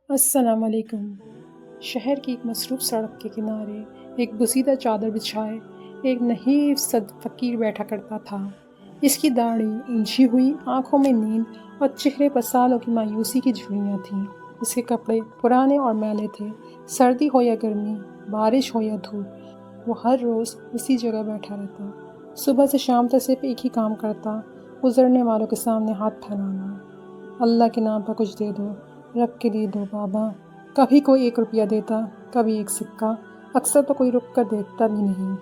السلام علیکم۔ شہر کی ایک مصروف سڑک کے کنارے ایک بسیدہ چادر بچھائے ایک نحیف صد فقیر بیٹھا کرتا تھا۔ اس کی داڑھی اونچی ہوئی، آنکھوں میں نیند اور چہرے پر سالوں کی مایوسی کی جھریاں تھیں۔ اس کے کپڑے پرانے اور میلے تھے، سردی ہو یا گرمی، بارش ہو یا دھوپ، وہ ہر روز اسی جگہ بیٹھا رہتا۔ صبح سے شام تک صرف ایک ہی کام کرتا، گزرنے والوں کے سامنے ہاتھ پھیلانا۔ اللہ کے نام پر کچھ دے دو، رب کے لیے دو بابا۔ کبھی کوئی 1 روپیہ دیتا، کبھی ایک سکہ، اکثر تو کوئی رک کر دیکھتا بھی نہیں۔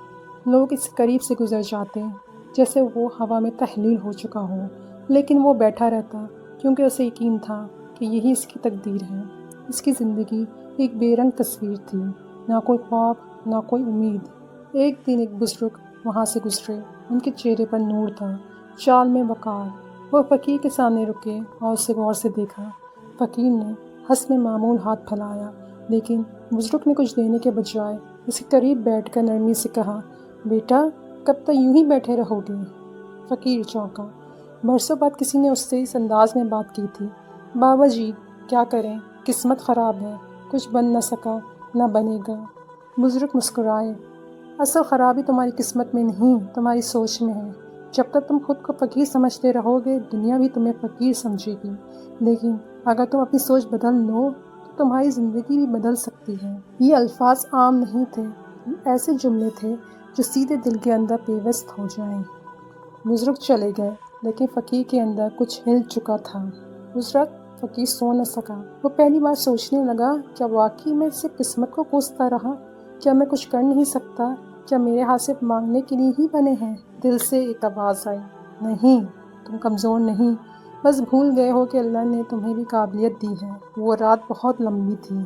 لوگ اس قریب سے گزر جاتے جیسے وہ ہوا میں تحلیل ہو چکا ہو، لیکن وہ بیٹھا رہتا کیونکہ اسے یقین تھا کہ یہی اس کی تقدیر ہے۔ اس کی زندگی ایک بے رنگ تصویر تھی، نہ کوئی خواب، نہ کوئی امید۔ ایک دن ایک بزرگ وہاں سے گزرے، ان کے چہرے پر نور تھا، چال میں وقار۔ وہ فقیر کے سامنے رکے اور اسے غور سے دیکھا۔ فقیر نے حسب معمول ہاتھ پھیلایا، لیکن بزرگ نے کچھ دینے کے بجائے اس کے قریب بیٹھ کر نرمی سے کہا، بیٹا کب تک یوں ہی بیٹھے رہو گے؟ فقیر چونکا۔ برسوں بعد کسی نے اس سے اس انداز میں بات کی تھی۔ بابا جی کیا کریں، قسمت خراب ہے، کچھ بن نہ سکا، نہ بنے گا۔ بزرگ مسکرائے، اصل خرابی تمہاری قسمت میں نہیں، تمہاری سوچ میں ہے۔ جب تک تم خود کو فقیر سمجھتے رہو گے، دنیا بھی تمہیں فقیر سمجھے گی، لیکن اگر تم اپنی سوچ بدل لو تو تمہاری زندگی بھی بدل سکتی ہے۔ یہ الفاظ عام نہیں تھے، یہ ایسے جملے تھے جو سیدھے دل کے اندر پیوست ہو جائیں۔ بزرگ چلے گئے، لیکن فقیر کے اندر کچھ ہل چکا تھا۔ اس رات فقیر سو نہ سکا۔ وہ پہلی بار سوچنے لگا، کیا واقعی میں صرف قسمت کو کوستا رہا؟ کیا میں کچھ کر نہیں سکتا؟ کیا میرے ہاتھ صرف مانگنے کے لیے ہی بنے ہیں؟ دل سے ایک آواز آئی، نہیں، تم کمزور نہیں، بس بھول گئے ہو کہ اللہ نے تمہیں بھی قابلیت دی ہے۔ وہ رات بہت لمبی تھی۔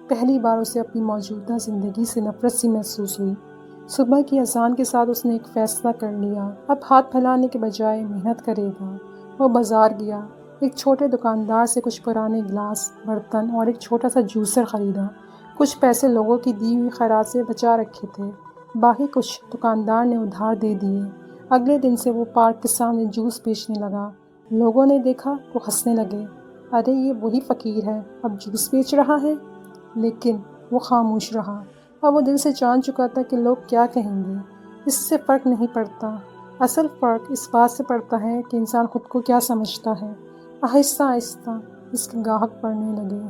پہلی بار اسے اپنی موجودہ زندگی سے نفرت سی محسوس ہوئی۔ صبح کی اذان کے ساتھ اس نے ایک فیصلہ کر لیا، اب ہاتھ پھیلانے کے بجائے محنت کرے گا۔ وہ بازار گیا، ایک چھوٹے دکاندار سے کچھ پرانے گلاس، برتن اور ایک چھوٹا سا جوسر خریدا۔ کچھ پیسے لوگوں کی دی ہوئی خیرات سے بچا رکھے تھے، باقی کچھ دکاندار نے ادھار دے دیے۔ اگلے دن سے وہ پارک کے سامنے جوس بیچنے لگا۔ لوگوں نے دیکھا تو ہنسنے لگے، ارے یہ وہی فقیر ہے، اب جوس بیچ رہا ہے۔ لیکن وہ خاموش رہا، اور وہ دل سے جان چکا تھا کہ لوگ کیا کہیں گے، اس سے فرق نہیں پڑتا۔ اصل فرق اس بات سے پڑتا ہے کہ انسان خود کو کیا سمجھتا ہے۔ آہستہ آہستہ اس کے گاہک بڑھنے لگے۔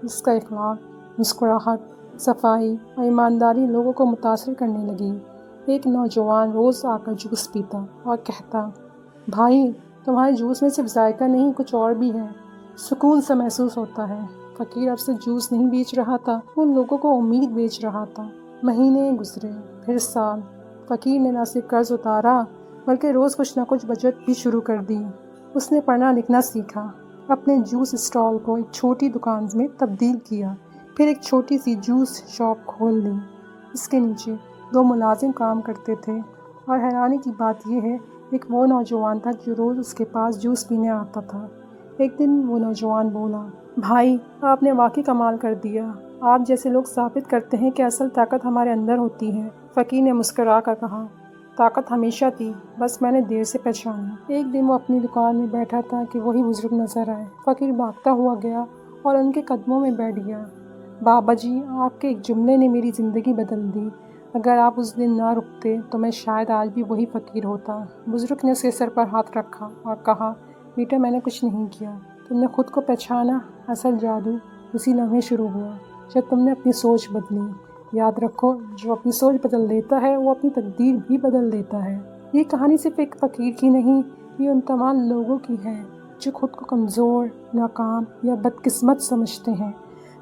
اس کا اخلاق، مسکراہٹ، صفائی اور ایمانداری لوگوں کو متاثر کرنے لگی۔ ایک نوجوان روز آ کر جوس پیتا اور کہتا، بھائی تمہارے جوس میں صرف ذائقہ نہیں، کچھ اور بھی ہے، سکون سا محسوس ہوتا ہے۔ فقیر اب سے جوس نہیں بیچ رہا تھا، وہ لوگوں کو امید بیچ رہا تھا۔ مہینے گزرے، پھر سال۔ فقیر نے نہ صرف قرض اتارا بلکہ روز کچھ نہ کچھ بچت بھی شروع کر دی۔ اس نے پڑھنا لکھنا سیکھا، اپنے جوس اسٹال کو ایک چھوٹی دکان میں تبدیل کیا، پھر ایک چھوٹی سی جوس شاپ کھول لی۔ اس کے نیچے 2 ملازم کام کرتے تھے، اور حیرانی کی بات یہ ہے، ایک وہ نوجوان تھا جو روز اس کے پاس جوس پینے آتا تھا۔ ایک دن وہ نوجوان بولا، بھائی آپ نے واقعی کمال کر دیا، آپ جیسے لوگ ثابت کرتے ہیں کہ اصل طاقت ہمارے اندر ہوتی ہے۔ فقیر نے مسکرا کر کہا، طاقت ہمیشہ تھی، بس میں نے دیر سے پہچانی۔ ایک دن وہ اپنی دکان میں بیٹھا تھا کہ وہی بزرگ نظر آئے۔ فقیر بھاگتا ہوا گیا اور ان کے قدموں میں بیٹھ گیا۔ بابا جی آپ کے ایک جملے نے میری زندگی بدل دی، اگر آپ اس دن نہ رکتے تو میں شاید آج بھی وہی فقیر ہوتا۔ بزرگ نے اس کے سر پر ہاتھ رکھا اور کہا، بیٹا میں نے کچھ نہیں کیا، تم نے خود کو پہچانا، اصل جادو اسی لمحے شروع ہوا جب تم نے اپنی سوچ بدلی۔ یاد رکھو، جو اپنی سوچ بدل دیتا ہے وہ اپنی تقدیر بھی بدل دیتا ہے۔ یہ کہانی صرف ایک فقیر کی نہیں، یہ ان تمام لوگوں کی ہے جو خود کو کمزور، ناکام یا بدقسمت سمجھتے ہیں۔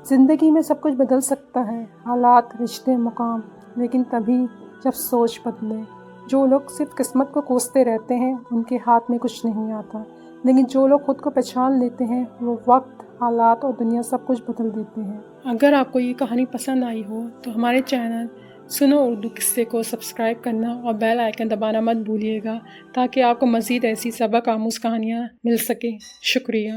زندگی میں سب کچھ بدل سکتا ہے، حالات، رشتے، مقام، لیکن تبھی جب سوچ بدلے۔ جو لوگ صرف قسمت کو کوستے رہتے ہیں ان کے ہاتھ میں کچھ نہیں آتا، لیکن جو لوگ خود کو پہچان لیتے ہیں وہ وقت، حالات اور دنیا سب کچھ بدل دیتے ہیں۔ اگر آپ کو یہ کہانی پسند آئی ہو تو ہمارے چینل سنو اردو قصے کو سبسکرائب کرنا اور بیل آئیکن دبانا مت بھولیے گا، تاکہ آپ کو مزید ایسی سبق آموز کہانیاں مل سکیں۔ شکریہ۔